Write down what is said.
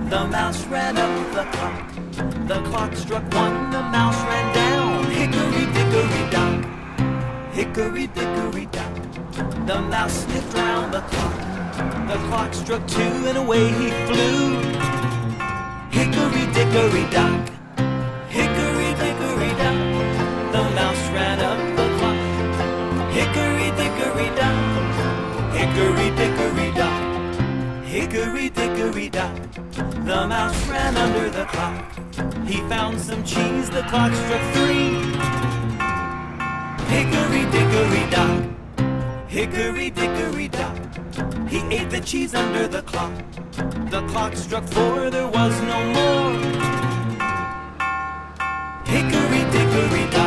The mouse ran up the clock. The clock struck one, the mouse ran down. Hickory dickory dock, hickory dickory dock. The mouse sniffed round the clock. The clock struck two and away he flew. Hickory dickory dock, hickory dickory dock. The mouse ran up the clock. Hickory dickory dock, hickory dickory dock, hickory dickory dock. The mouse ran under the clock. He found some cheese, the clock struck three. Hickory dickory dock, hickory dickory dock. He ate the cheese under the clock. The clock struck four, there was no more. Hickory dickory dock.